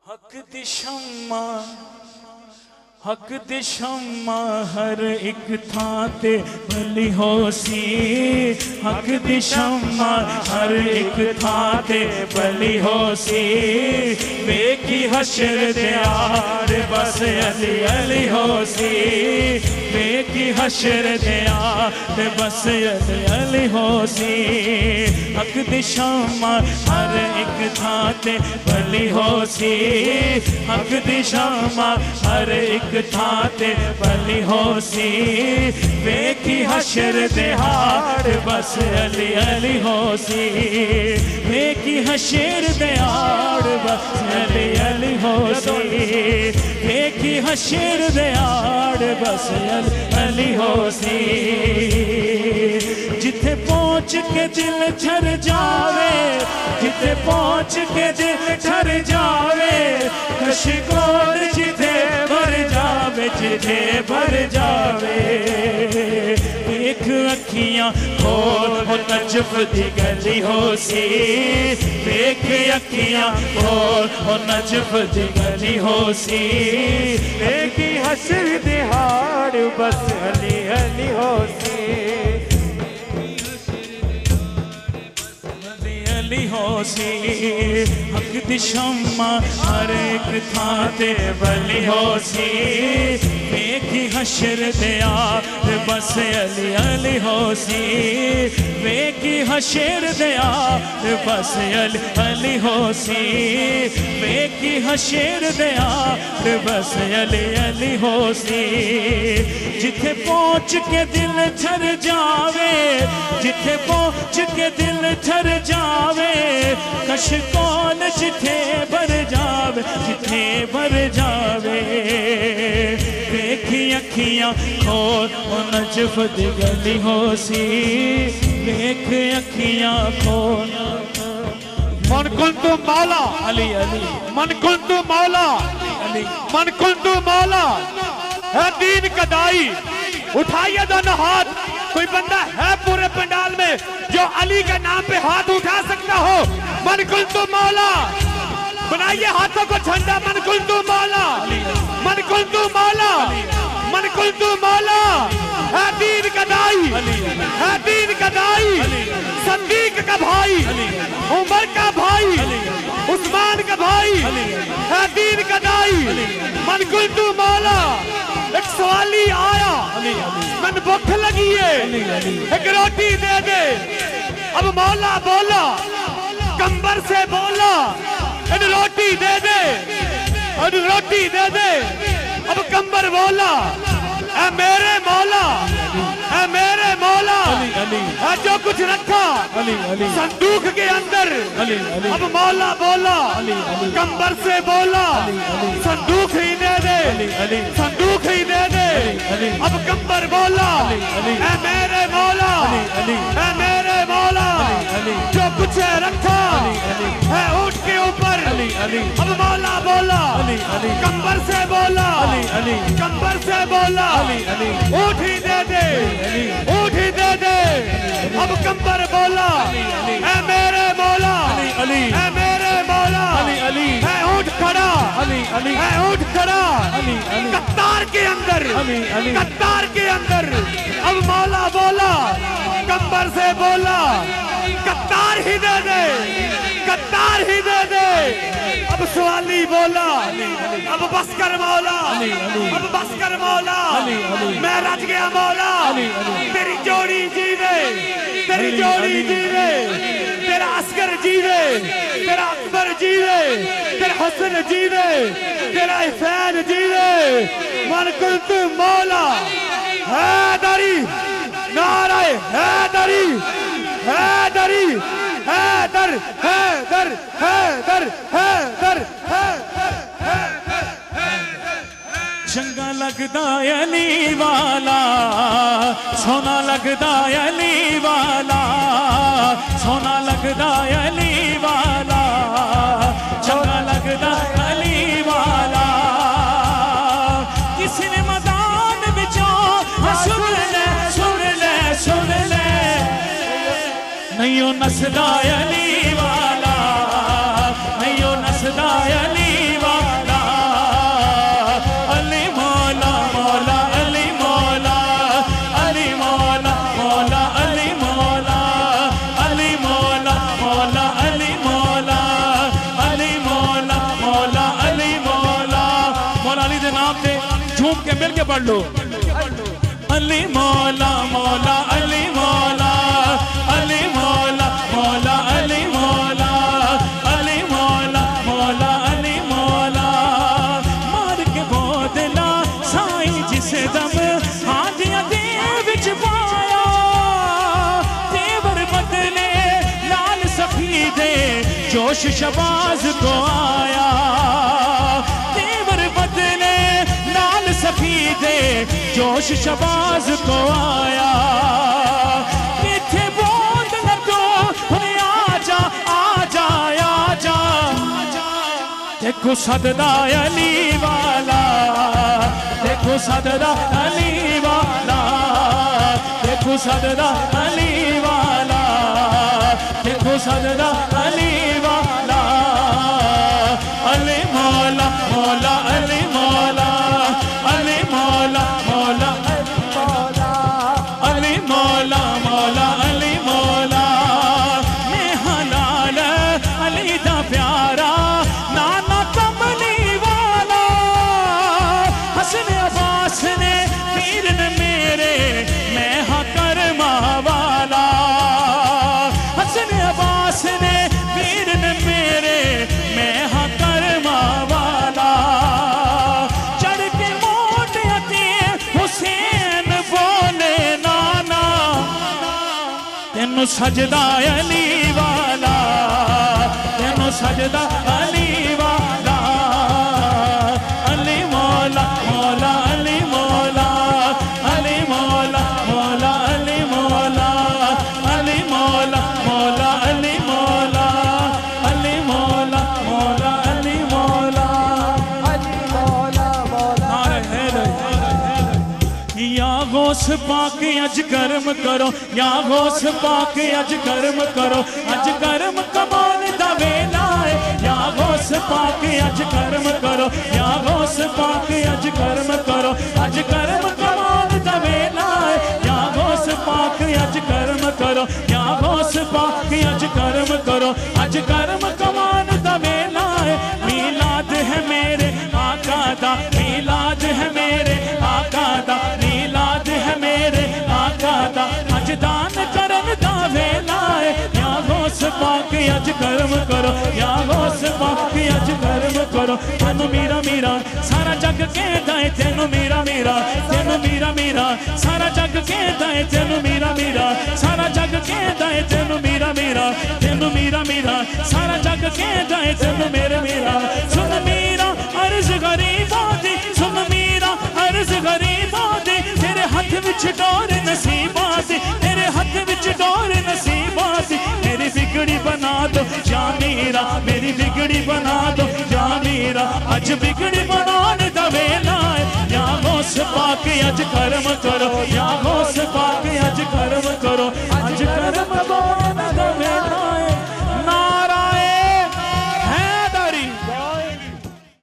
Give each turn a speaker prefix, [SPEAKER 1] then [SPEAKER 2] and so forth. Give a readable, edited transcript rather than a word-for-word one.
[SPEAKER 1] हक दी शम्मा हर एक थां ते भली होसी। हक दी शम्मा हर एक थां ते भली होसी। वेखी हशर दे यार बस अली अली होसी। वेखी हशर दे यार बस अली अली होसी। हक दी शम्मा हर एक थां ते भली होसी। हक दी शम्मा हर एक थां ते भली होसी। वेखी हशर दे हार बस अली अली होसी। वेखी हशर दे हार बस अली अली होसी। वेखी हशर दे हार बस अली अली होसी। जिथे पहुंच के दिल ठर जावे, जिथे पहुंच के दिल ठर जावे, कशिकोर जिथे भर जावे, जिथे भर जावे। एक अखियां खोल हो नजफ दी गली होसी। एक अखियां खोल हो नजफ दी गली होसी। एक हसर दिहाड़ बस अली अली होसी। होसी हक दी शम्मा हर एक थां ते भली होसी। वेखी हशर दे यार बस अली अली होसी। वेखी हशर दे यार बस अली अली होसी। वेखी हशर दे यार बस अली अली होसी। जिथे पहुंच के दिल ठर जावे, जिथे पहुंच के दिल ठर जावे, कश कौन जिथे भर जावे, जिथे भर जावे। देखी अखियां खोल नजफ दी गली होसी। देख अखियां खोल।
[SPEAKER 2] मन कुंतु मौला
[SPEAKER 1] अली अली,
[SPEAKER 2] मन कुंतु मौला
[SPEAKER 1] अली
[SPEAKER 2] मन कुंतु मौला है दीन कदाई। उठाइए दोनों हाथ। कोई बंदा है पूरे पंडाल में जो अली के नाम पे हाथ उठा सकता हो? मन कुंतु मौला। बनाइए हाथों को झंडा। मन कुंतु मौला, मन कुंतु मौला, मन कुंतु मौला है दीन कदाई, है दीन कदाई। सदीक का भाई, उमर का भाई, उस्मान का भाई है दीन कदाई। मन कुंतु मौला। एक सवाली आया, मन भूख लगी है, एक रोटी दे दे। अब मौला बोला, कंबर से बोला, इन रोटी दे दे, और रोटी दे दे। अब कंबर बोला, ऐ मेरे मौला, ऐ मेरे मौला, है जो कुछ रखा संदूक के अंदर। अब मौला बोला, कंबर से बोला, संदूक ही दे दे, संदूक ही दे दे। अब कंबर बोला, ऐ मेरे मौला, ऐ मेरे मौला, जो कुछ है रखा है ऊंट के ऊपर। अब मौला बोला, कंबर से बोला, कंबर से बोला, ऊंट ही दे दे, ऊंट ही दे दे। अब कंबर बोला, ऐ मेरे मौला, ऐ मेरे मौला, है ऊंट खड़ा, है ऊंट खड़ा कतार के अंदर, कतार के अंदर। अब मौला बोला, कंबर से बोला, कतार ही दे दे, कतार ही दे दे। अब सवाली बोला, अब बस कर मौला, अब बस कर मौला, मैं रच गया मौला। तेरी जोड़ी जीवे, तेरी जोड़ी जीवे, तेरा अस्कर जीवे, तेरा अकबर जीवे, तेरा हसन जीवे, तेरा हुसैन जीवे। मन कुंतु मौला। हैदरी, नारे हैदरी, हैदरी, हैदर, हैदर, हैदर, हैदर, हैदर।
[SPEAKER 1] चंगा लगदा अली वाला, सोना लगदा अली वाला, सोना लगदा अली वाला, चंगा लगदा अली वाला। किसी ने मैदान बिचों सुन ले, सुन ले, सुन ले, नहीं ओ नसदा अली वाला, नहीं ओ नसदा अली वाला। घूम के मिल के पढ़ लो। अली मौला मौला अली मौला, अली मौला मौला अली मौला, अली मौला मौला अली मौला। मार के बोदला साईं जिस दम हाजियां दे विच पाया, तेवर बदले लाल सफीदे जोश शबाज को आया, तेवर बदले लाल सफीदे जोश शबाज को आया। किथे बोल न तो आजा आजा आजा, देखो सददा अली वाला, देखो सददा अली वाला, देखो सददा अली वाला, देखो सददा अली वाला। अली मौला मौला अली मौला, अली मौला मौला अली मौला मौला अली मौला। मैं हलाल अली दा प्यारा नाना कमली वाला, हसन अब्बास ने पीर ने मेरे, मैं हाँ करमा वाला। हसन अब्बास ने पीर ने मेरे, मैं हाँ करमा वाला। चढ़ के मोटियाती हुसैन बोले नाना, तेनू सजदा अली वाला, तेनू सजदा अली वाला। अली मौला मौला अली मौला, अली मौला मौला अली मौला, अली मौला मौला अली मौला, अली मौला मौला अली मौला। या गौस पाक अज कर्म करो, या गौस पाक अज कर्म करो, अज कर्म कमाल दा वेला है। या गौस पाक अज कर्म करो, या गौस पाक अज कर्म करो, अज कर्म कमाल दा वेला है। या गौस पाक अज कर्म करो, या गौस पाक अज कर्म करो, अज कर्म कमाल दा वेला है। मीलाद है मेरे आका दा, मीलाद है मेरे आका दा, मीलाद है मेरे आका दा, अज दान करन दा वेला है। या गौस पाक अज कर्म करो, या गौस पाक अज कर्म करो। तेनू मीरा मीरा सारा जग कहता है, तेनू मीरा मीरा, तेनू मीरा मीरा सारा जग कहता है, तेनू मीरा मीरा सारा जग कहता है, तेनू मीरा मीरा, तेनू मीरा मीरा सारा जग कहता है, तेनू मेरे मीरा। सुन मीरा अर्ज गरीबों दी, सुन मीरा अर्ज गरीबों दी, तेरे हाथ विच डोर नसीबां दी, तेरे हाथ विच डोर नसीबां दी। मेरी बिगड़ी बना दो या मीरा, मेरी बिगड़ी बना दो या मीरा, अज बिगड़ी बनाने दा वेला है। या गौस पाक अज कर्म करो, या गौस पाक अज कर्म करो, अज कर्म